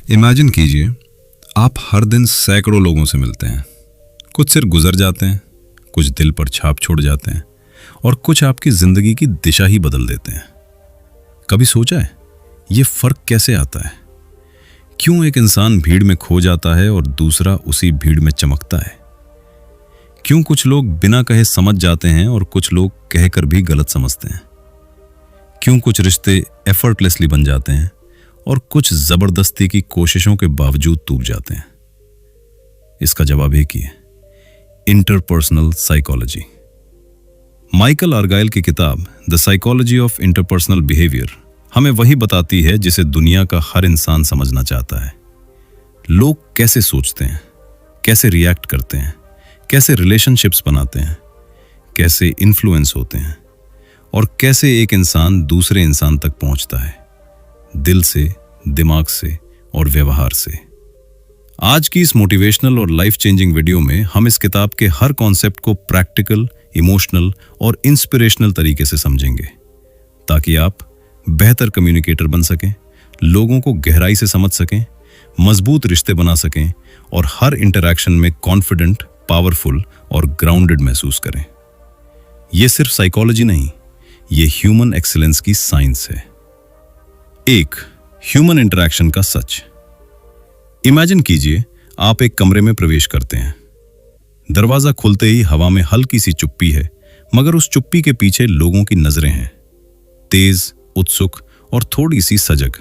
Imagine कीजिए, आप हर दिन सैकड़ों लोगों से मिलते हैं। कुछ सिर्फ गुजर जाते हैं, कुछ दिल पर छाप छोड़ जाते हैं और कुछ आपकी जिंदगी की दिशा ही बदल देते हैं। कभी सोचा है ये फर्क कैसे आता है? क्यों एक इंसान भीड़ में खो जाता है और दूसरा उसी भीड़ में चमकता है? क्यों कुछ लोग बिना कहे समझ जाते हैं और कुछ लोग कहकर भी गलत समझते हैं? क्यों कुछ रिश्ते एफर्टलेसली बन जाते हैं और कुछ जबरदस्ती की कोशिशों के बावजूद टूट जाते हैं? इसका जवाब एक ही है, इंटरपर्सनल साइकोलॉजी। माइकल आर्गाइल की किताब the psychology of interpersonal behaviour हमें वही बताती है जिसे दुनिया का हर इंसान समझना चाहता है। लोग कैसे सोचते हैं, कैसे रिएक्ट करते हैं, कैसे रिलेशनशिप्स बनाते हैं, कैसे इन्फ्लुएंस होते हैं और कैसे एक इंसान दूसरे इंसान तक पहुंचता है, दिल से, दिमाग से और व्यवहार से। आज की इस मोटिवेशनल और लाइफ चेंजिंग वीडियो में हम इस किताब के हर कॉन्सेप्ट को प्रैक्टिकल, इमोशनल और इंस्पिरेशनल तरीके से समझेंगे ताकि आप बेहतर कम्युनिकेटर बन सकें, लोगों को गहराई से समझ सकें, मजबूत रिश्ते बना सकें और हर इंटरैक्शन में कॉन्फिडेंट, पावरफुल और ग्राउंडेड महसूस करें। यह सिर्फ साइकोलॉजी नहीं, यह ह्यूमन एक्सीलेंस की साइंस है। एक, ह्यूमन इंटरैक्शन का सच। इमेजिन कीजिए, आप एक कमरे में प्रवेश करते हैं। दरवाजा खुलते ही हवा में हल्की सी चुप्पी है, मगर उस चुप्पी के पीछे लोगों की नजरें हैं, तेज, उत्सुक और थोड़ी सी सजग।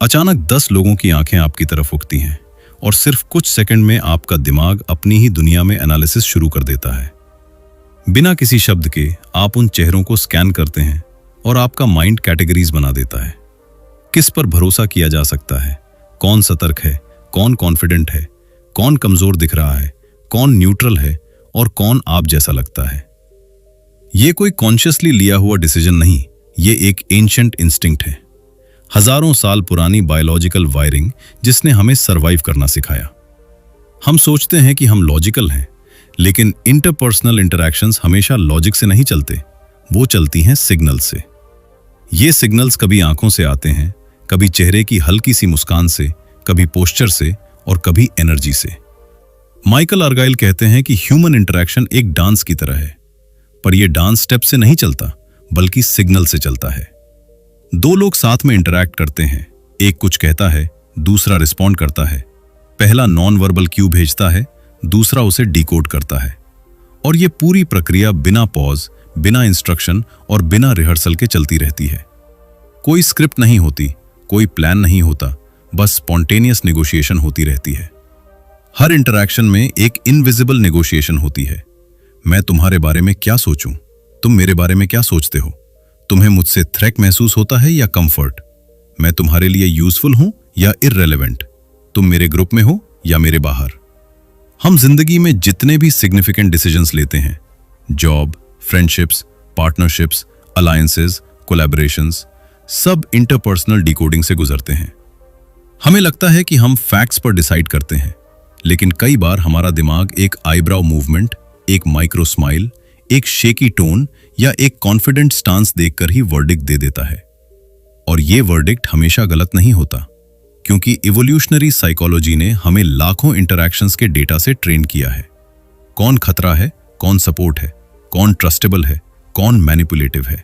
अचानक 10 लोगों की आंखें आपकी तरफ उठती हैं और सिर्फ कुछ सेकंड में आपका दिमाग अपनी ही दुनिया में एनालिसिस शुरू कर देता है। बिना किसी शब्द के आप उन चेहरों को स्कैन करते हैं और आपका माइंड कैटेगरीज बना देता है। किस पर भरोसा किया जा सकता है, कौन सतर्क है, कौन कॉन्फिडेंट है, कौन कमजोर दिख रहा है, कौन न्यूट्रल है और कौन आप जैसा लगता है। यह कोई कॉन्शियसली लिया हुआ डिसीजन नहीं, ये एक एंशिएंट इंस्टिंक्ट है, हजारों साल पुरानी बायोलॉजिकल वायरिंग जिसने हमें सरवाइव करना सिखाया। हम सोचते हैं कि हम लॉजिकल हैं, लेकिन इंटरपर्सनल इंटरैक्शंस हमेशा लॉजिक से नहीं चलते, वो चलती हैं सिग्नल से। ये सिग्नल्स कभी आंखों से आते हैं, कभी चेहरे की हल्की सी मुस्कान से, कभी पोस्चर से और कभी एनर्जी से। माइकल आर्गाइल कहते हैं कि ह्यूमन इंटरैक्शन एक डांस की तरह है, पर यह डांस स्टेप से नहीं चलता बल्कि सिग्नल से चलता है। दो लोग साथ में इंटरैक्ट करते हैं, एक कुछ कहता है, दूसरा रिस्पॉन्ड करता है। पहला नॉन वर्बल क्यू भेजता है, दूसरा उसे डिकोड करता है। और यह पूरी प्रक्रिया बिना पॉज, बिना इंस्ट्रक्शन और बिना रिहर्सल के चलती रहती है। कोई स्क्रिप्ट नहीं होती, कोई प्लान नहीं होता, बस स्पॉन्टेनियस नेगोशिएशन होती रहती है। हर इंटरैक्शन में एक इनविजिबल नेगोशिएशन होती है। मैं तुम्हारे बारे में क्या सोचूं, तुम मेरे बारे में क्या सोचते हो, तुम्हें मुझसे थ्रेट महसूस होता है या कंफर्ट, मैं तुम्हारे लिए यूजफुल हूं या इररिलेवेंट, तुम मेरे ग्रुप में हो या मेरे बाहर। हम जिंदगी में जितने भी सिग्निफिकेंट डिसीजंस लेते हैं, job, friendships, partnerships, alliances, collaborations, सब इंटरपर्सनल डिकोडिंग से गुजरते हैं। हमें लगता है कि हम फैक्ट्स पर डिसाइड करते हैं, लेकिन कई बार हमारा दिमाग एक आईब्राउ मूवमेंट, एक माइक्रो स्माइल, एक शेकी टोन या एक कॉन्फिडेंट स्टांस देखकर ही वर्डिक्ट दे देता है। और ये वर्डिक्ट हमेशा गलत नहीं होता, क्योंकि इवोल्यूशनरी साइकोलॉजी ने हमें लाखों इंटरैक्शंस के डेटा से ट्रेन किया है। कौन खतरा है, कौन सपोर्ट है, कौन ट्रस्टेबल है, कौन मैनिपुलेटिव है।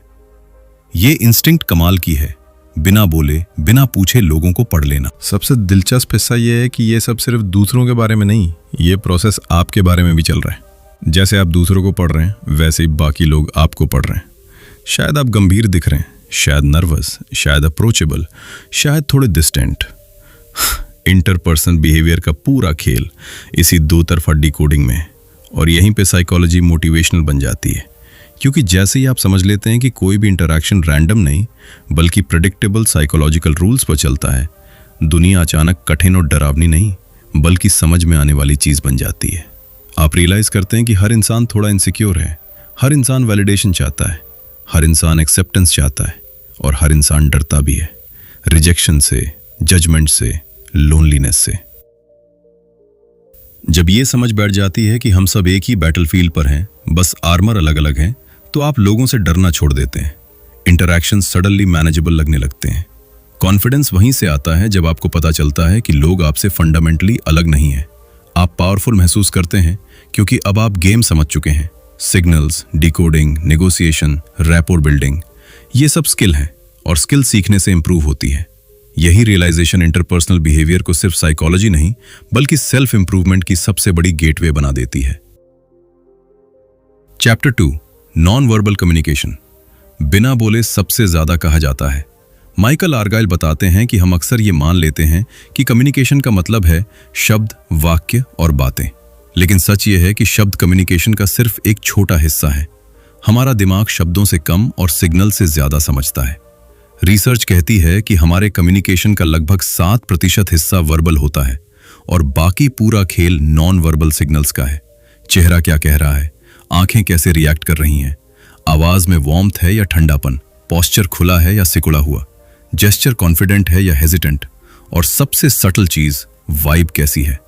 ये इंस्टिंक्ट कमाल की है, बिना बोले, बिना पूछे लोगों को पढ़ लेना। सबसे दिलचस्प हिस्सा यह है कि ये सब सिर्फ दूसरों के बारे में नहीं, ये प्रोसेस आपके बारे में भी चल रहा है। जैसे आप दूसरों को पढ़ रहे हैं, वैसे ही बाकी लोग आपको पढ़ रहे हैं। शायद आप गंभीर दिख रहे हैं, शायद नर्वस, शायद अप्रोचेबल, शायद थोड़े डिस्टेंट। इंटरपर्सनल बिहेवियर का पूरा खेल इसी दो तरफा डिकोडिंग में है। और यहीं पे साइकोलॉजी मोटिवेशनल बन जाती है, क्योंकि जैसे ही आप समझ लेते हैं कि कोई भी इंटरैक्शन रैंडम नहीं बल्कि प्रेडिक्टेबल साइकोलॉजिकल रूल्स पर चलता है, दुनिया अचानक कठिन और डरावनी नहीं बल्कि समझ में आने वाली चीज बन जाती है। आप रियलाइज करते हैं कि हर इंसान थोड़ा इनसिक्योर है, हर इंसान वैलिडेशन चाहता है, हर इंसान एक्सेप्टेंस चाहता है और हर इंसान डरता भी है, रिजेक्शन से, जजमेंट से, लोनलीनेस से। जब ये समझ बैठ जाती है कि हम सब एक ही बैटलफील्ड पर हैं, बस आर्मर अलग अलग हैं, तो आप लोगों से डरना छोड़ देते हैं। इंटरैक्शन सडनली मैनेजेबल लगने लगते हैं। कॉन्फिडेंस वहीं से आता है जब आपको पता चलता है कि लोग आपसे फंडामेंटली अलग नहीं है। आप पावरफुल महसूस करते हैं क्योंकि अब आप गेम समझ चुके हैं। Signals, decoding, negotiation, rapport building, ये सब स्किल हैं और स्किल सीखने से इंप्रूव होती है। यही रियलाइजेशन इंटरपर्सनल बिहेवियर को सिर्फ साइकोलॉजी नहीं बल्कि सेल्फ इंप्रूवमेंट की सबसे बड़ी गेटवे बना देती है। Chapter 2, non verbal communication. बिना बोले सबसे ज्यादा कहा जाता है। माइकल आर्गाइल बताते हैं कि हम अक्सर ये मान लेते हैं कि कम्युनिकेशन का मतलब है शब्द, वाक्य और बातें, लेकिन सच ये है कि शब्द कम्युनिकेशन का सिर्फ एक छोटा हिस्सा है। हमारा दिमाग शब्दों से कम और सिग्नल से ज्यादा समझता है। रिसर्च कहती है कि हमारे कम्युनिकेशन का लगभग 7% हिस्सा वर्बल होता है और बाकी पूरा खेल नॉन वर्बल सिग्नल्स का है। चेहरा क्या कह रहा है, आंखें कैसे रिएक्ट कर रही हैं, आवाज में वार्मथ है या ठंडापन, पोस्चर खुला है या सिकुड़ा हुआ, जेस्चर कॉन्फिडेंट है या हेजिटेंट, और सबसे सटल चीज वाइब कैसी है।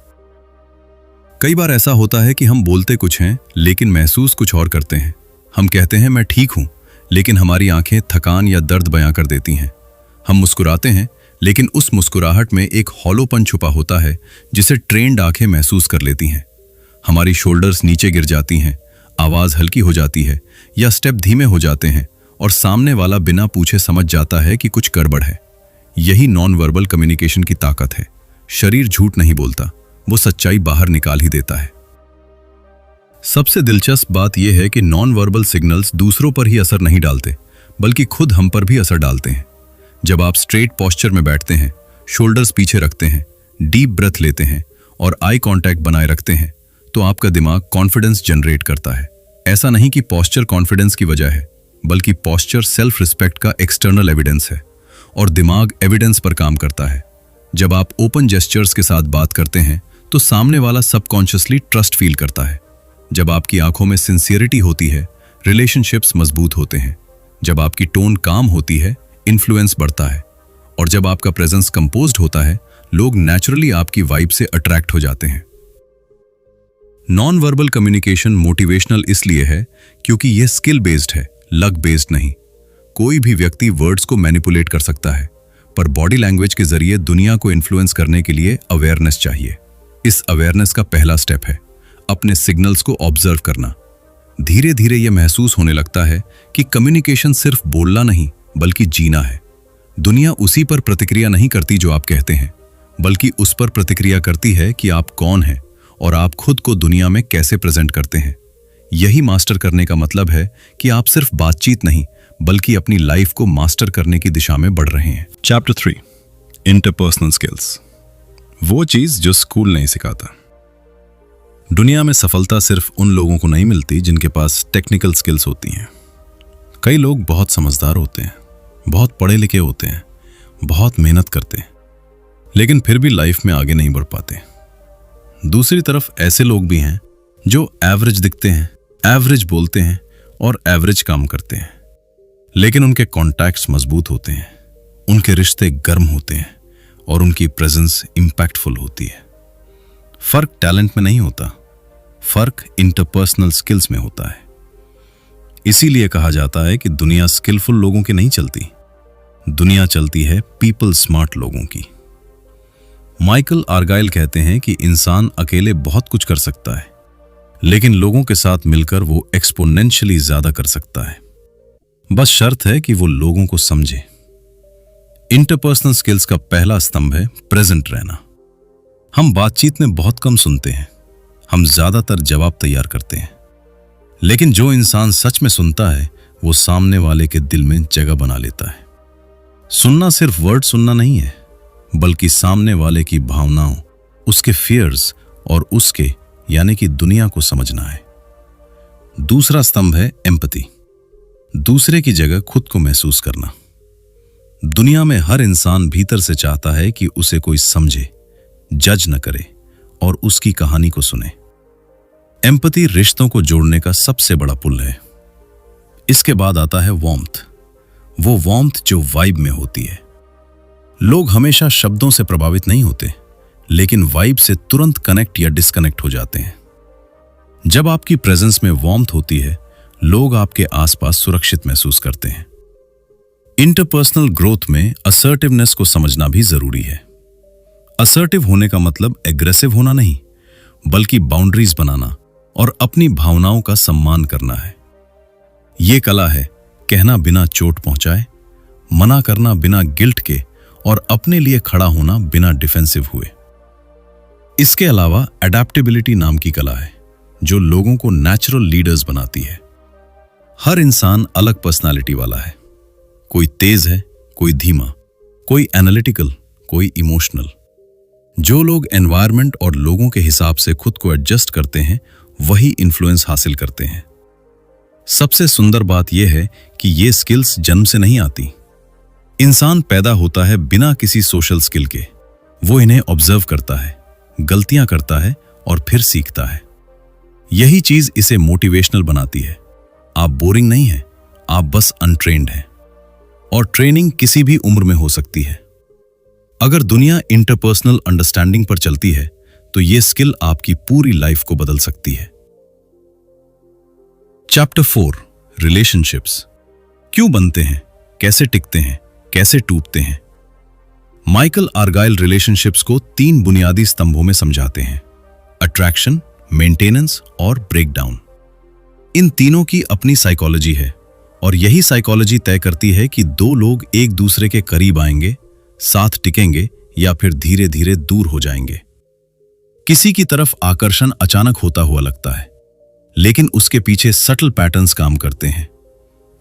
कई बार ऐसा होता है कि हम बोलते कुछ हैं लेकिन महसूस कुछ और करते हैं। हम कहते हैं मैं ठीक हूं, लेकिन हमारी आंखें थकान या दर्द बयां कर देती हैं। हम मुस्कुराते हैं लेकिन उस मुस्कुराहट में एक हॉलोपन छुपा होता है जिसे ट्रेन्ड आंखें महसूस कर लेती हैं। हमारी शोल्डर्स नीचे गिर जाती हैं, आवाज हल्की हो जाती है या स्टेप धीमे हो जाते हैं और सामने वाला बिना पूछे समझ जाता है कि कुछ गड़बड़ है। यही नॉन वर्बल कम्युनिकेशन की ताकत है। शरीर झूठ नहीं बोलता, वो सच्चाई बाहर निकाल ही देता है। सबसे दिलचस्प बात यह है कि नॉन वर्बल सिग्नल्स दूसरों पर ही असर नहीं डालते बल्कि खुद हम पर भी असर डालते हैं। जब आप स्ट्रेट पोस्चर में बैठते हैं, शोल्डर्स पीछे रखते हैं, डीप ब्रेथ लेते हैं और आई कांटेक्ट बनाए रखते हैं, तो आपका दिमाग कॉन्फिडेंस जनरेट करता है। ऐसा नहीं कि पोस्चर कॉन्फिडेंस की वजह है, बल्कि पोस्चर सेल्फ रिस्पेक्ट का एक्सटर्नल एविडेंस है और दिमाग एविडेंस पर काम करता है। जब आप ओपन जेस्चर्स के साथ बात करते हैं तो सामने वाला सबकॉन्शियसली ट्रस्ट फील करता है। जब आपकी आंखों में सिंसियरिटी होती है, रिलेशनशिप्स मजबूत होते हैं। जब आपकी टोन काम होती है, इन्फ्लुएंस बढ़ता है। और जब आपका प्रेजेंस कंपोज्ड होता है, लोग नेचुरली आपकी वाइब से अट्रैक्ट हो जाते हैं। नॉन वर्बल कम्युनिकेशन मोटिवेशनल इसलिए है क्योंकि यह स्किल बेस्ड है, लक बेस्ड नहीं। कोई भी व्यक्ति वर्ड्स को मैनिपुलेट कर सकता है, पर बॉडी लैंग्वेज के जरिए दुनिया को इन्फ्लुएंस करने के लिए अवेयरनेस चाहिए। इस अवेयरनेस का पहला स्टेप है अपने सिग्नल्स को ऑब्जर्व करना। धीरे धीरे यह महसूस होने लगता है कि कम्युनिकेशन सिर्फ बोलना नहीं बल्कि जीना है। दुनिया उसी पर प्रतिक्रिया नहीं करती जो आप कहते हैं, बल्कि उस पर प्रतिक्रिया करती है कि आप कौन हैं और आप खुद को दुनिया में कैसे प्रेजेंट करते हैं। यही मास्टर करने का मतलब है कि आप सिर्फ बातचीत नहीं बल्कि अपनी लाइफ को मास्टर करने की दिशा में बढ़ रहे हैं। Chapter 3, interpersonal skills. वो चीज जो स्कूल नहीं सिखाता। दुनिया में सफलता सिर्फ उन लोगों को नहीं मिलती जिनके पास टेक्निकल स्किल्स होती हैं। कई लोग बहुत समझदार होते हैं, बहुत पढ़े लिखे होते हैं, बहुत मेहनत करते हैं, लेकिन फिर भी लाइफ में आगे नहीं बढ़ पाते। दूसरी तरफ ऐसे लोग भी हैं जो एवरेज दिखते हैं, एवरेज बोलते हैं और एवरेज काम करते हैं, लेकिन उनके कॉन्टैक्ट्स मजबूत होते हैं, उनके रिश्ते गर्म होते हैं और उनकी प्रेजेंस इंपैक्टफुल होती है। फर्क टैलेंट में नहीं होता, फर्क इंटरपर्सनल स्किल्स में होता है। इसीलिए कहा जाता है कि दुनिया स्किलफुल लोगों की नहीं चलती, दुनिया चलती है पीपल स्मार्ट लोगों की। माइकल आर्गाइल कहते हैं कि इंसान अकेले बहुत कुछ कर सकता है, लेकिन लोगों के साथ मिलकर वो एक्सपोनेंशियली ज्यादा कर सकता है। बस शर्त है कि वो लोगों को समझे। इंटरपर्सनल स्किल्स का पहला स्तंभ है प्रेजेंट रहना। हम बातचीत में बहुत कम सुनते हैं, हम ज्यादातर जवाब तैयार करते हैं, लेकिन जो इंसान सच में सुनता है वो सामने वाले के दिल में जगह बना लेता है। सुनना सिर्फ वर्ड सुनना नहीं है, बल्कि सामने वाले की भावनाओं, उसके फियर्स और उसके यानी कि दुनिया को समझना है। दूसरा स्तंभ है एम्पैथी, दूसरे की जगह खुद को महसूस करना। दुनिया में हर इंसान भीतर से चाहता है कि उसे कोई समझे, जज न करे और उसकी कहानी को सुने। एम्पैथी रिश्तों को जोड़ने का सबसे बड़ा पुल है। इसके बाद आता है वार्मथ, वो वार्मथ जो वाइब में होती है। लोग हमेशा शब्दों से प्रभावित नहीं होते, लेकिन वाइब से तुरंत कनेक्ट या डिस्कनेक्ट हो जाते हैं। जब आपकी प्रेजेंस में वार्मथ होती है, लोग आपके आसपास सुरक्षित महसूस करते हैं। इंटरपर्सनल ग्रोथ में असर्टिवनेस को समझना भी जरूरी है। असर्टिव होने का मतलब एग्रेसिव होना नहीं, बल्कि बाउंड्रीज बनाना और अपनी भावनाओं का सम्मान करना है। यह कला है कहना बिना चोट पहुंचाए, मना करना बिना गिल्ट के और अपने लिए खड़ा होना बिना डिफेंसिव हुए। इसके अलावा अडैप्टेबिलिटी नाम की कला है जो लोगों को नेचुरल लीडर्स बनाती है। हर इंसान अलग पर्सनालिटी वाला है। कोई तेज है, कोई धीमा, कोई एनालिटिकल, कोई इमोशनल। जो लोग एनवायरनमेंट और लोगों के हिसाब से खुद को एडजस्ट करते हैं वही इन्फ्लुएंस हासिल करते हैं। सबसे सुंदर बात यह है कि ये स्किल्स जन्म से नहीं आती। इंसान पैदा होता है बिना किसी सोशल स्किल के। वो इन्हें ऑब्जर्व करता है, गलतियां करता है और फिर सीखता है। यही चीज इसे मोटिवेशनल बनाती है। आप बोरिंग नहीं हैं, आप बस अनट्रेन्ड हैं। और ट्रेनिंग किसी भी उम्र में हो सकती है। अगर दुनिया इंटरपर्सनल अंडरस्टैंडिंग पर चलती है तो यह स्किल आपकी पूरी लाइफ को बदल सकती है। Chapter 4 relationships. क्यों बनते हैं, कैसे टिकते हैं, कैसे टूटते हैं। माइकल आर्गाइल रिलेशनशिप्स को 3 बुनियादी स्तंभों में समझाते हैं: अट्रैक्शन, मेंटेनेंस और ब्रेकडाउन। इन तीनों की अपनी साइकोलॉजी है और यही साइकोलॉजी तय करती है कि 2 लोग एक दूसरे के करीब आएंगे, साथ टिकेंगे या फिर धीरे धीरे दूर हो जाएंगे। किसी की तरफ आकर्षण अचानक होता हुआ लगता है, लेकिन उसके पीछे सटल पैटर्न्स काम करते हैं।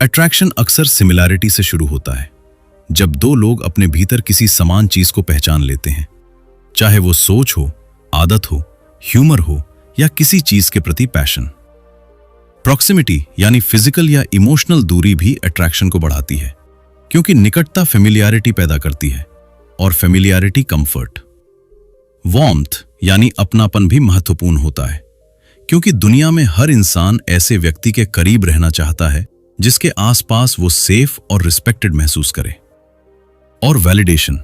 अट्रैक्शन अक्सर सिमिलैरिटी से शुरू होता है, जब 2 लोग अपने भीतर किसी समान चीज को पहचान लेते हैं, चाहे वो सोच हो, आदत हो, ह्यूमर हो या किसी चीज के प्रति पैशन। प्रॉक्सिमिटी यानी फिजिकल या इमोशनल दूरी भी अट्रैक्शन को बढ़ाती है, क्योंकि निकटता फेमिलियरिटी पैदा करती है और फेमिलियरिटी कंफर्ट। वार्मथ यानी अपनापन भी महत्वपूर्ण होता है, क्योंकि दुनिया में हर इंसान ऐसे व्यक्ति के करीब रहना चाहता है जिसके आसपास वो सेफ और रिस्पेक्टेड महसूस करे। और वैलिडेशन,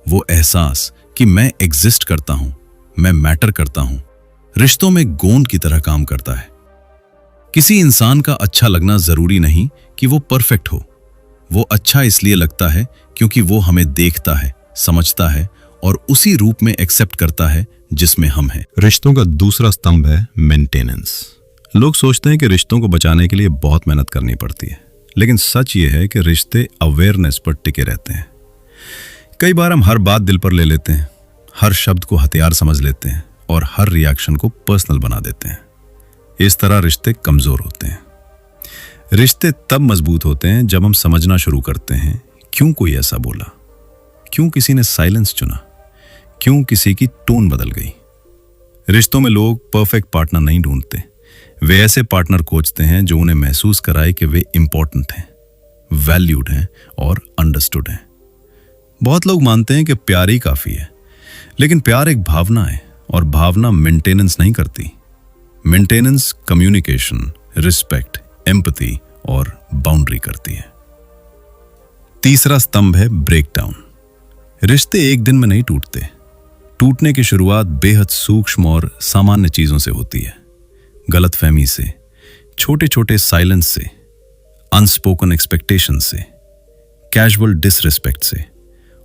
वो एहसास कि मैं एग्जिस्ट करता हूं, मैं मैटर करता हूं, रिश्तों में गोंद की तरह काम करता है। किसी इंसान का अच्छा लगना जरूरी नहीं कि वो परफेक्ट हो। वो अच्छा इसलिए लगता है क्योंकि वो हमें देखता है, समझता है और उसी रूप में एक्सेप्ट करता है जिसमें हम हैं। रिश्तों का दूसरा स्तंभ है मेंटेनेंस। लोग सोचते हैं कि रिश्तों को बचाने के लिए बहुत मेहनत करनी पड़ती है, लेकिन सच ये है कि रिश्ते अवेयरनेस पर टिके रहते हैं। कई बार हम हर बात दिल पर ले लेते हैं, हर शब्द को हथियार समझ लेते हैं और हर रिएक्शन को पर्सनल बना देते हैं। इस तरह रिश्ते कमजोर होते हैं। रिश्ते तब मजबूत होते हैं जब हम समझना शुरू करते हैं क्यों कोई ऐसा बोला, क्यों किसी ने साइलेंस चुना, क्यों किसी की टोन बदल गई। रिश्तों में लोग परफेक्ट पार्टनर नहीं ढूंढते, वे ऐसे पार्टनर खोजते हैं जो उन्हें महसूस कराए कि वे इंपॉर्टेंट हैं, वैल्यूड हैं और अंडरस्टूड हैं। बहुत लोग मानते हैं कि प्यार ही काफी है, लेकिन प्यार एक भावना है और भावना मेंटेनेंस नहीं करती। मेंटेनेंस कम्युनिकेशन, रिस्पेक्ट, एम्पैथी और बाउंड्री करती है। तीसरा स्तंभ है ब्रेकडाउन। रिश्ते एक दिन में नहीं टूटते। टूटने की शुरुआत बेहद सूक्ष्म और सामान्य चीजों से होती है। गलतफहमी से, छोटे छोटे साइलेंस से, अनस्पोकन एक्सपेक्टेशन से, कैजुअल डिसरिस्पेक्ट से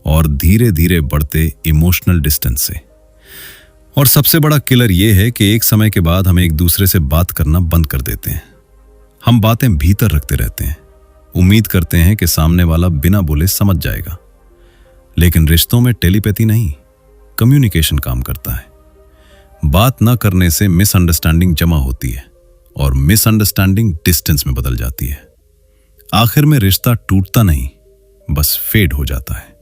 और धीरे धीरे बढ़ते इमोशनल डिस्टेंस से। और सबसे बड़ा किलर यह है कि एक समय के बाद हम एक दूसरे से बात करना बंद कर देते हैं। हम बातें भीतर रखते रहते हैं, उम्मीद करते हैं कि सामने वाला बिना बोले समझ जाएगा। लेकिन रिश्तों में टेलीपैथी नहीं, कम्युनिकेशन काम करता है। बात न करने से मिसअंडरस्टैंडिंग जमा होती है और मिसअंडरस्टैंडिंग डिस्टेंस में बदल जाती है। आखिर में रिश्ता टूटता नहीं, बस फेड हो जाता है।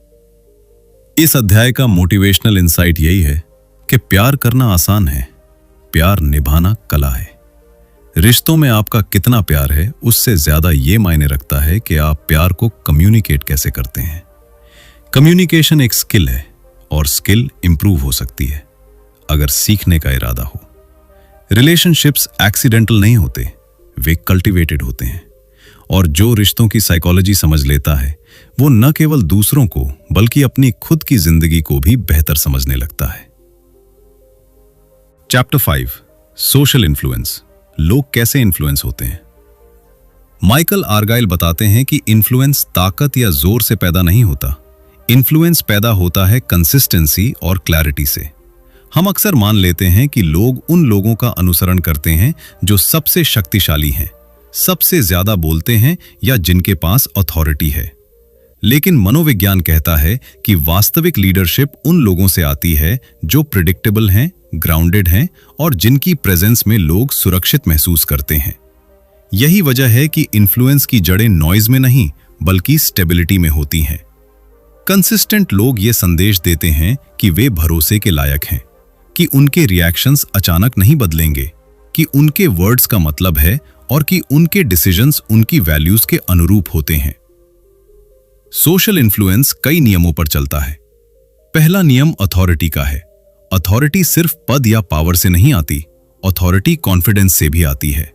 इस अध्याय का मोटिवेशनल इंसाइट यही है कि प्यार करना आसान है, प्यार निभाना कला है। रिश्तों में आपका कितना प्यार है उससे ज्यादा यह मायने रखता है कि आप प्यार को कम्युनिकेट कैसे करते हैं। कम्युनिकेशन एक स्किल है और स्किल इंप्रूव हो सकती है अगर सीखने का इरादा हो। रिलेशनशिप्स एक्सीडेंटल नहीं होते, वे कल्टीवेटेड होते हैं। और जो रिश्तों की साइकोलॉजी समझ लेता है वो न केवल दूसरों को बल्कि अपनी खुद की जिंदगी को भी बेहतर समझने लगता है। Chapter 5 social influence. लोग कैसे इन्फ्लुएंस होते हैं। माइकल आर्गाइल बताते हैं कि इन्फ्लुएंस ताकत या जोर से पैदा नहीं होता। इन्फ्लुएंस पैदा होता है कंसिस्टेंसी और क्लैरिटी से। हम अक्सर मान लेते हैं कि लोग उन लोगों का अनुसरण करते हैं जो सबसे शक्तिशाली हैं, सबसे ज्यादा बोलते हैं या जिनके पास अथॉरिटी है। लेकिन मनोविज्ञान कहता है कि वास्तविक लीडरशिप उन लोगों से आती है जो प्रिडिक्टेबल हैं, ग्राउंडेड हैं और जिनकी प्रेजेंस में लोग सुरक्षित महसूस करते हैं। यही वजह है कि इन्फ्लुएंस की जड़ें नॉइज में नहीं बल्कि स्टेबिलिटी में होती हैं। कंसिस्टेंट लोग ये संदेश देते हैं कि वे भरोसे के लायक हैं, कि उनके रिएक्शंस अचानक नहीं बदलेंगे, कि उनके वर्ड्स का मतलब है और कि उनके डिसीजंस उनकी वैल्यूज के अनुरूप होते हैं। सोशल इन्फ्लुएंस कई नियमों पर चलता है। पहला नियम अथॉरिटी का है। अथॉरिटी सिर्फ पद या पावर से नहीं आती, अथॉरिटी कॉन्फिडेंस से भी आती है।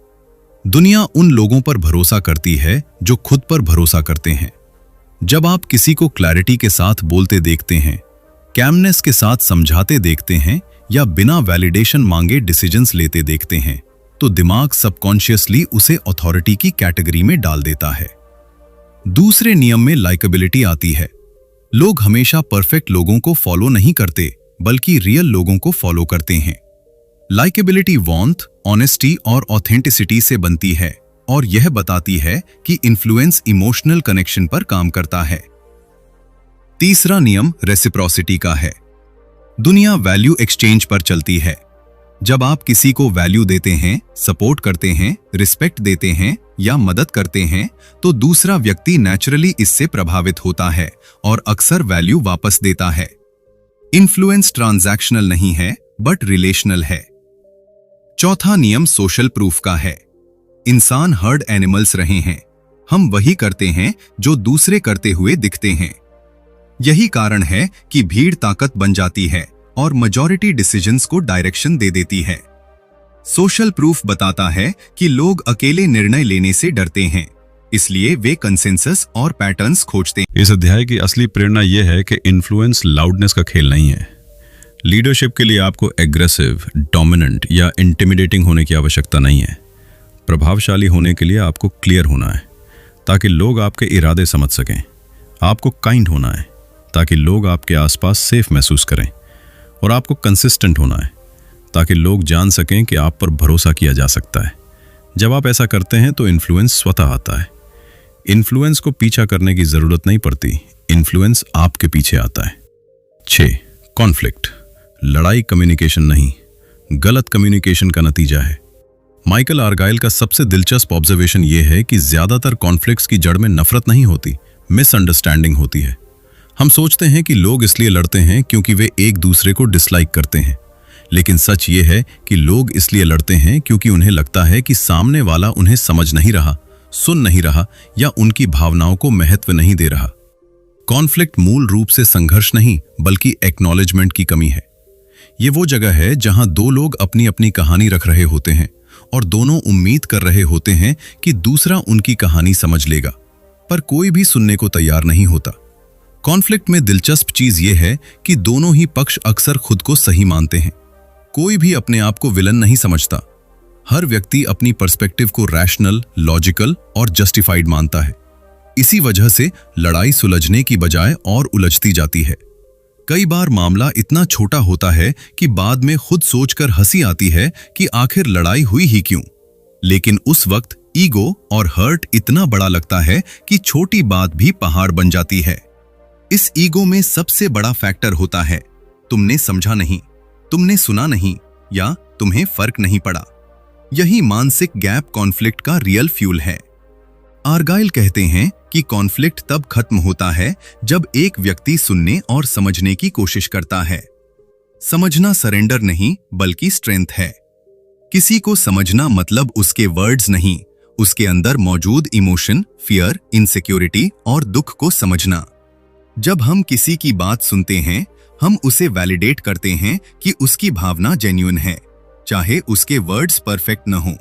दुनिया उन लोगों पर भरोसा करती है जो खुद पर भरोसा करते हैं। जब आप किसी को क्लैरिटी के साथ बोलते देखते हैं, कैमनेस के साथ समझाते देखते हैं या बिना वैलिडेशन मांगे डिसीजंस लेते देखते हैं, तो दिमाग सबकॉन्शियसली उसे अथॉरिटी की कैटेगरी में डाल देता है। दूसरे नियम में लाइकेबिलिटी आती है। लोग हमेशा परफेक्ट लोगों को फॉलो नहीं करते बल्कि रियल लोगों को फॉलो करते हैं। लाइकेबिलिटी वार्मथ, ऑनेस्टी और ऑथेंटिसिटी से बनती है और यह बताती है कि इन्फ्लुएंस इमोशनल कनेक्शन पर काम करता है। तीसरा नियम रेसिप्रोसिटी का है। दुनिया वैल्यू एक्सचेंज पर चलती है। जब आप किसी को वैल्यू देते हैं, सपोर्ट करते हैं, रिस्पेक्ट देते हैं या मदद करते हैं, तो दूसरा व्यक्ति नेचुरली इससे प्रभावित होता है और अक्सर वैल्यू वापस देता है। इन्फ्लुएंस ट्रांजैक्शनल नहीं है बट रिलेशनल है। चौथा नियम सोशल प्रूफ का है। इंसान हर्ड एनिमल्स रहे हैं। हम वही करते हैं जो दूसरे करते हुए दिखते हैं। यही कारण है कि भीड़ ताकत बन जाती है और मेजॉरिटी डिसीजंस को डायरेक्शन दे देती है। सोशल प्रूफ बताता है कि लोग अकेले निर्णय लेने से डरते हैं, इसलिए वे कंसेंसस और पैटर्न्स खोजते हैं। इस अध्याय की असली प्रेरणा यह है कि इन्फ्लुएंस लाउडनेस का खेल नहीं है। लीडरशिप के लिए आपको एग्रेसिव, डोमिनेंट या इंटिमिडेटिंग होने की आवश्यकता नहीं है। प्रभावशाली होने के लिए आपको क्लियर होना है ताकि लोग आपके इरादे समझ सकें। आपको काइंड होना है ताकि लोग आपके आसपास सेफ महसूस करें, और आपको कंसिस्टेंट होना है ताकि लोग जान सकें कि आप पर भरोसा किया जा सकता है। जब आप ऐसा करते हैं तो इन्फ्लुएंस स्वतः आता है। इन्फ्लुएंस को पीछा करने की जरूरत नहीं पड़ती, इन्फ्लुएंस आपके पीछे आता है। 6. कॉन्फ्लिक्ट। लड़ाई कम्युनिकेशन नहीं, गलत कम्युनिकेशन का नतीजा है। माइकल आर्गाइल का सबसे दिलचस्प ऑब्जर्वेशन यह है कि ज्यादातर कॉन्फ्लिक्ट्स की जड़ में नफरत नहीं होती, मिसअंडरस्टैंडिंग होती है। हम सोचते हैं कि लोग इसलिए लड़ते हैं क्योंकि वे एक दूसरे को डिसलाइक करते हैं, लेकिन सच ये है कि लोग इसलिए लड़ते हैं क्योंकि उन्हें लगता है कि सामने वाला उन्हें समझ नहीं रहा, सुन नहीं रहा या उनकी भावनाओं को महत्व नहीं दे रहा। कॉन्फ्लिक्ट मूल रूप से संघर्ष नहीं बल्कि एक्नॉलेजमेंट की कमी है। ये वो जगह है जहां दो लोग अपनी अपनी कहानी रख रहे होते हैं और दोनों उम्मीद कर रहे होते हैं कि दूसरा उनकी कहानी समझ लेगा, पर कोई भी सुनने को तैयार नहीं होता। कॉन्फ्लिक्ट में दिलचस्प चीज यह है कि दोनों ही पक्ष अक्सर खुद को सही मानते हैं। कोई भी अपने आप को विलन नहीं समझता। हर व्यक्ति अपनी पर्सपेक्टिव को रैशनल, लॉजिकल और जस्टिफाइड मानता है। इसी वजह से लड़ाई सुलझने की बजाय और उलझती जाती है। कई बार मामला इतना छोटा होता है कि बाद में खुद सोचकर हंसी आती है कि आखिर लड़ाई हुई ही क्यों। लेकिन उस वक्त ईगो और हर्ट इतना बड़ा लगता है कि छोटी बात भी पहाड़ बन जाती है। इस ईगो में सबसे बड़ा फैक्टर होता है तुमने समझा नहीं, तुमने सुना नहीं या तुम्हें फर्क नहीं पड़ा। यही मानसिक गैप कॉन्फ्लिक्ट का रियल फ्यूल है। आर्गाइल कहते हैं कि कॉन्फ्लिक्ट तब खत्म होता है जब एक व्यक्ति सुनने और समझने की कोशिश करता है। समझना सरेंडर नहीं बल्कि स्ट्रेंथ है। किसी को समझना मतलब उसके वर्ड्स नहीं, उसके अंदर मौजूद इमोशन, फियर, इनसिक्योरिटी और दुख को समझना। जब हम किसी की बात सुनते हैं, हम उसे वैलिडेट करते हैं कि उसकी भावना जेन्युइन है, चाहे उसके वर्ड्स परफेक्ट न हो।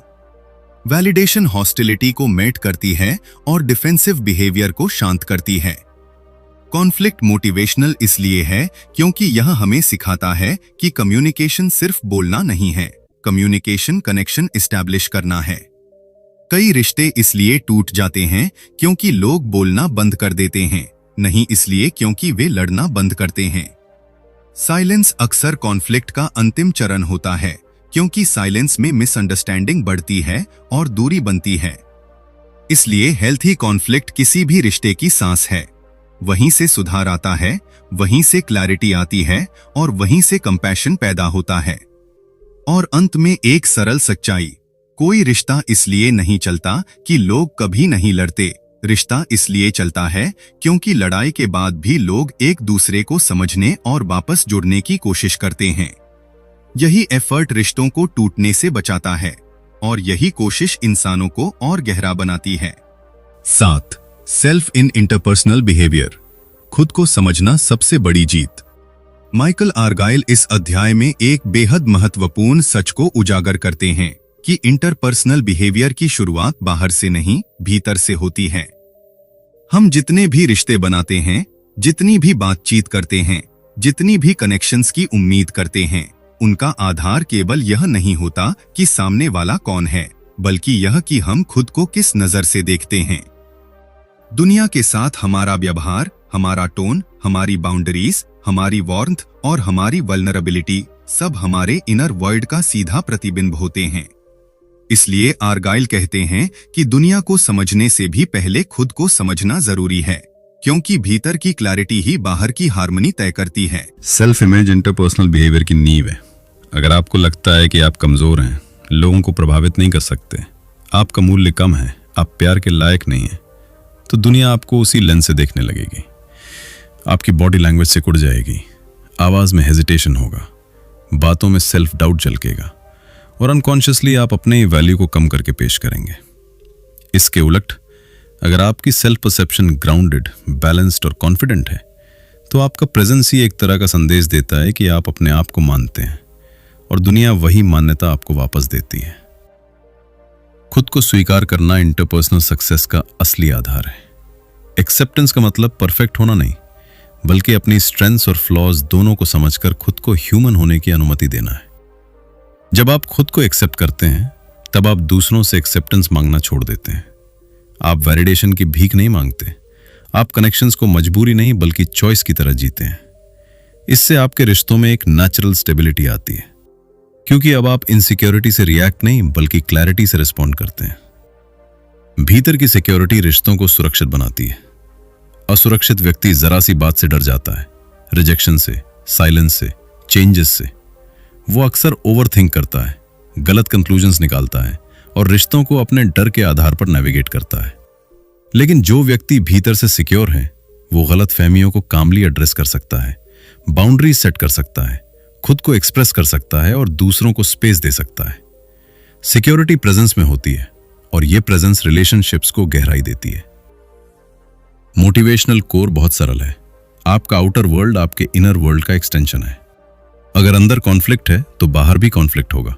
वैलिडेशन हॉस्टिलिटी को मेट करती है और डिफेंसिव बिहेवियर को शांत करती है। कॉन्फ्लिक्ट मोटिवेशनल इसलिए है क्योंकि यह हमें सिखाता है कि कम्युनिकेशन सिर्फ बोलना नहीं है, कम्युनिकेशन कनेक्शन एस्टैब्लिश करना है। कई रिश्ते इसलिए टूट जाते हैं क्योंकि लोग बोलना बंद कर देते हैं, नहीं इसलिए क्योंकि वे लड़ना बंद करते हैं। साइलेंस अक्सर कॉन्फ्लिक्ट का अंतिम चरण होता है, क्योंकि साइलेंस में मिसअंडरस्टैंडिंग बढ़ती है और दूरी बनती है। इसलिए हेल्थी कॉन्फ्लिक्ट किसी भी रिश्ते की सांस है। वहीं से सुधार आता है, वहीं से क्लैरिटी आती है और वहीं से कंपैशन पैदा होता है। और अंत में एक सरल सच्चाई, कोई रिश्ता इसलिए नहीं चलता कि लोग कभी नहीं लड़ते, रिश्ता इसलिए चलता है क्योंकि लड़ाई के बाद भी लोग एक दूसरे को समझने और वापस जुड़ने की कोशिश करते हैं। यही एफर्ट रिश्तों को टूटने से बचाता है और यही कोशिश इंसानों को और गहरा बनाती है। 7. सेल्फ इन इंटरपर्सनल बिहेवियर, खुद को समझना सबसे बड़ी जीत। माइकल आर्गाइल इस अध्याय में एक बेहद महत्वपूर्ण सच को उजागर करते हैं कि इंटरपर्सनल बिहेवियर की शुरुआत बाहर से नहीं, भीतर से होती है। हम जितने भी रिश्ते बनाते हैं, जितनी भी बातचीत करते हैं, जितनी भी कनेक्शंस की उम्मीद करते हैं, उनका आधार केवल यह नहीं होता कि सामने वाला कौन है, बल्कि यह कि हम खुद को किस नजर से देखते हैं। दुनिया के साथ हमारा व्यवहार, हमारा टोन, हमारी बाउंड्रीज, हमारी वार्मथ और हमारी वल्नरेबिलिटी सब हमारे इनर वर्ल्ड का सीधा प्रतिबिंब होते हैं। इसलिए आर्गाइल कहते हैं कि दुनिया को समझने से भी पहले खुद को समझना जरूरी है, क्योंकि भीतर की क्लैरिटी ही बाहर की हार्मनी तय करती है। सेल्फ इमेज इंटरपर्सनल बिहेवियर की नींव है। अगर आपको लगता है कि आप कमजोर हैं, लोगों को प्रभावित नहीं कर सकते, आपका मूल्य कम है, आप प्यार के लायक नहीं हैं, तो दुनिया आपको उसी लेंस से देखने लगेगी। आपकी बॉडी लैंग्वेज सिकुड़ जाएगी, आवाज में हेजिटेशन होगा, बातों में सेल्फ डाउट झलकेगा और अनकॉन्शियसली आप अपने ही वैल्यू को कम करके पेश करेंगे। इसके उलट अगर आपकी सेल्फ परसेप्शन ग्राउंडेड, बैलेंस्ड और कॉन्फिडेंट है, तो आपका प्रेजेंस ही एक तरह का संदेश देता है कि आप अपने आप को मानते हैं और दुनिया वही मान्यता आपको वापस देती है। खुद को स्वीकार करना इंटरपर्सनल सक्सेस का असली आधार है। एक्सेप्टेंस का मतलब परफेक्ट होना नहीं, बल्कि अपनी स्ट्रेंथ्स और फ्लॉज दोनों को समझकर खुद को ह्यूमन होने की अनुमति देना है। जब आप खुद को एक्सेप्ट करते हैं, तब आप दूसरों से एक्सेप्टेंस मांगना छोड़ देते हैं। आप वैलिडेशन की भीख नहीं मांगते, आप कनेक्शंस को मजबूरी नहीं बल्कि चॉइस की तरह जीते हैं। इससे आपके रिश्तों में एक नेचुरल स्टेबिलिटी आती है, क्योंकि अब आप इनसिक्योरिटी से रिएक्ट नहीं बल्कि क्लैरिटी से रिस्पॉन्ड करते हैं। भीतर की सिक्योरिटी रिश्तों को सुरक्षित बनाती है। असुरक्षित व्यक्ति जरा सी बात से डर जाता है, रिजेक्शन से, साइलेंस से, चेंजेस से। वो अक्सर ओवरथिंक करता है, गलत कंक्लूजन्स निकालता है और रिश्तों को अपने डर के आधार पर नेविगेट करता है। लेकिन जो व्यक्ति भीतर से सिक्योर है, वो गलत फहमियों को कामली एड्रेस कर सकता है, बाउंड्रीज सेट कर सकता है, खुद को एक्सप्रेस कर सकता है और दूसरों को स्पेस दे सकता है। सिक्योरिटी प्रेजेंस में होती है और ये प्रेजेंस रिलेशनशिप्स को गहराई देती है। मोटिवेशनल कोर बहुत सरल है। आपका आउटर वर्ल्ड आपके इनर वर्ल्ड का एक्सटेंशन है। अगर अंदर कॉन्फ्लिक्ट है तो बाहर भी कॉन्फ्लिक्ट होगा।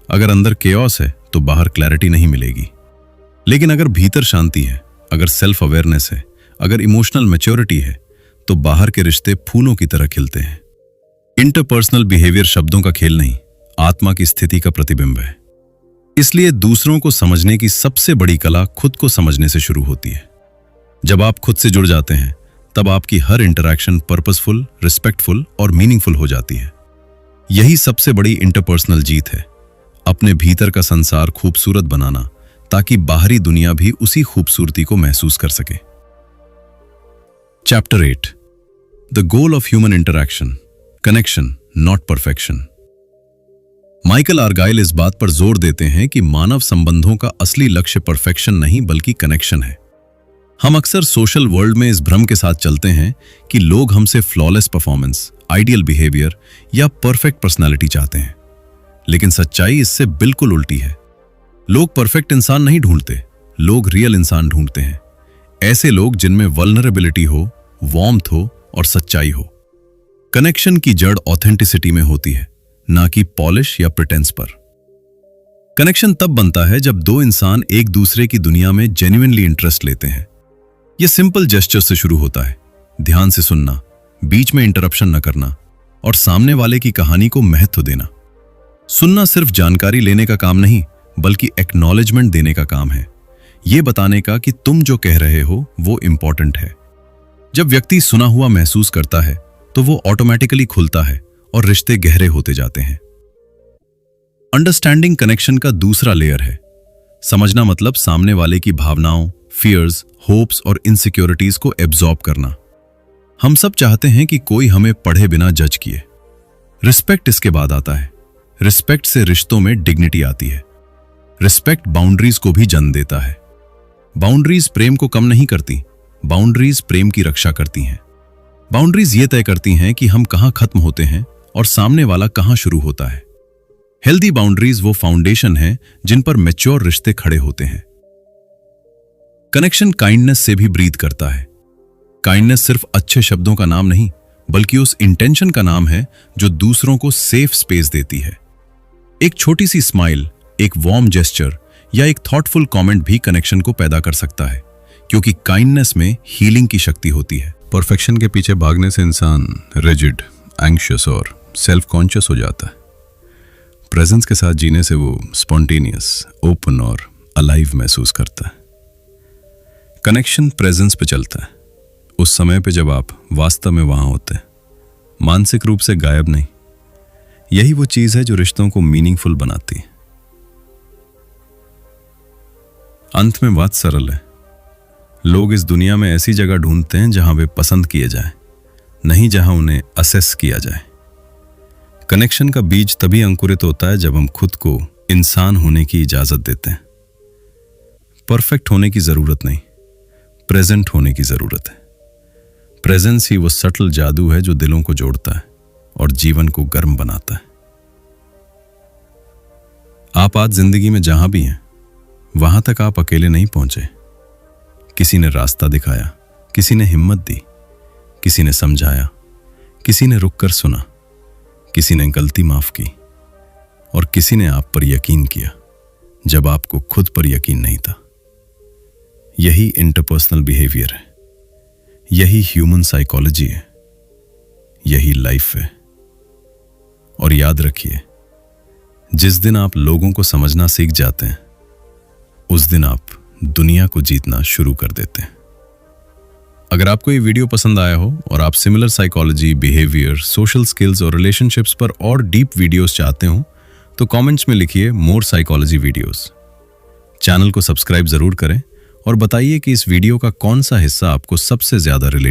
अगर अंदर केओस है तो बाहर क्लैरिटी नहीं मिलेगी। लेकिन अगर भीतर शांति है, अगर सेल्फ अवेयरनेस है, अगर इमोशनल मैच्योरिटी है, तो बाहर के रिश्ते फूलों की तरह खिलते हैं। इंटरपर्सनल बिहेवियर शब्दों का खेल नहीं, आत्मा की स्थिति का प्रतिबिंब है। इसलिए दूसरों को समझने की सबसे बड़ी कला खुद को समझने से शुरू होती है। जब आप खुद से जुड़ जाते हैं, तब आपकी हर इंटरैक्शन पर्पसफुल, रिस्पेक्टफुल और मीनिंगफुल हो जाती है। यही सबसे बड़ी इंटरपर्सनल जीत है, अपने भीतर का संसार खूबसूरत बनाना, ताकि बाहरी दुनिया भी उसी खूबसूरती को महसूस कर सके। Chapter 8, the goal of human interaction, connection not perfection. Michael Argyle इस बात पर जोर देते हैं कि मानव संबंधों का असली लक्ष्य परफेक्शन नहीं बल्कि कनेक्शन है। हम अक्सर सोशल वर्ल्ड में इस भ्रम के साथ चलते हैं कि लोग हमसे फ्लॉलेस परफॉर्मेंस, आइडियल बिहेवियर या परफेक्ट पर्सनालिटी चाहते हैं। लेकिन सच्चाई इससे बिल्कुल उल्टी है। लोग परफेक्ट इंसान नहीं ढूंढते, लोग रियल इंसान ढूंढते हैं। ऐसे लोग जिनमें वल्नरेबिलिटी हो, वार्मथ हो और सच्चाई हो। कनेक्शन की जड़ ऑथेंटिसिटी में होती है, ना कि पॉलिश या प्रिटेंस पर। कनेक्शन तब बनता है जब दो इंसान एक दूसरे की दुनिया में जेन्युइनली इंटरेस्ट लेते हैं। यह सिंपल जेस्चर से शुरू होता है, ध्यान से सुनना, बीच में इंटरप्शन न करना और सामने वाले की कहानी को महत्व देना। सुनना सिर्फ जानकारी लेने का काम नहीं, बल्कि एक्नॉलेजमेंट देने का काम है, ये बताने का कि तुम जो कह रहे हो वो इंपॉर्टेंट है। जब व्यक्ति सुना हुआ महसूस करता है तो वो ऑटोमेटिकली खुलता है और रिश्ते गहरे होते जाते हैं। अंडरस्टैंडिंग कनेक्शन का दूसरा लेयर है। समझना मतलब सामने वाले की भावनाओं, फियर्स, होप्स और इनसिक्योरिटीज को एब्जॉर्ब करना। हम सब चाहते हैं कि कोई हमें पढ़े बिना जज किए। रिस्पेक्ट इसके बाद आता है। रिस्पेक्ट से रिश्तों में डिग्निटी आती है। रिस्पेक्ट बाउंड्रीज को भी जन्म देता है। बाउंड्रीज प्रेम को कम नहीं करती, बाउंड्रीज प्रेम की रक्षा करती हैं। बाउंड्रीज ये तय करती हैं कि हम कहां खत्म होते हैं और सामने वाला कहां शुरू होता है। हेल्दी बाउंड्रीज वो फाउंडेशन है जिन पर मैच्योर रिश्ते खड़े होते हैं। कनेक्शन काइंडनेस से भी ब्रीथ करता है। काइंडनेस सिर्फ अच्छे शब्दों का नाम नहीं, बल्कि उस इंटेंशन का नाम है जो दूसरों को सेफ स्पेस देती है। एक छोटी सी स्माइल, एक वार्म जेस्चर या एक थॉटफुल कमेंट भी कनेक्शन को पैदा कर सकता है, क्योंकि काइंडनेस में हीलिंग की शक्ति होती है। परफेक्शन के पीछे भागने से इंसान रिजिड, एंग्शियस और सेल्फ कॉन्शियस हो जाता है। प्रेजेंस के साथ जीने से वो स्पॉन्टेनियस, ओपन और अलाइव महसूस करता है। कनेक्शन प्रेजेंस पे चलता है, उस समय पे जब आप वास्तव में वहां होते हैं, मानसिक रूप से गायब नहीं। यही वो चीज है जो रिश्तों को मीनिंगफुल बनाती है। अंत में बात सरल है। लोग इस दुनिया में ऐसी जगह ढूंढते हैं जहां वे पसंद किए जाएं, नहीं जहां उन्हें असेस किया जाए। कनेक्शन का बीज तभी अंकुरित होता है जब हम खुद को इंसान होने की इजाजत देते हैं। परफेक्ट होने की जरूरत नहीं, प्रेजेंट होने की जरूरत है। प्रेजेंस ही वो सटल जादू है जो दिलों को जोड़ता है और जीवन को गर्म बनाता है। आप आज जिंदगी में जहां भी हैं, वहां तक आप अकेले नहीं पहुंचे। किसी ने रास्ता दिखाया, किसी ने हिम्मत दी, किसी ने समझाया, किसी ने रुककर सुना, किसी ने गलती माफ की और किसी ने आप पर यकीन किया जब आपको खुद पर यकीन नहीं था। यही इंटरपर्सनल बिहेवियर है, यही ह्यूमन साइकोलॉजी है, यही लाइफ है। और याद रखिए, जिस दिन आप लोगों को समझना सीख जाते हैं, उस दिन आप दुनिया को जीतना शुरू कर देते हैं। अगर आपको ये वीडियो पसंद आया हो और आप similar psychology, behaviour, social skills और रिलेशनशिप्स पर और डीप वीडियोस चाहते हो तो कमेंट्स में लिखिए मोर साइकोलॉजी वीडियोस। चैनल को सब्सक्राइब जरूर करें और बताइए कि इस वीडियो का कौन सा हिस्सा आपको सबसे ज्यादा रिलेट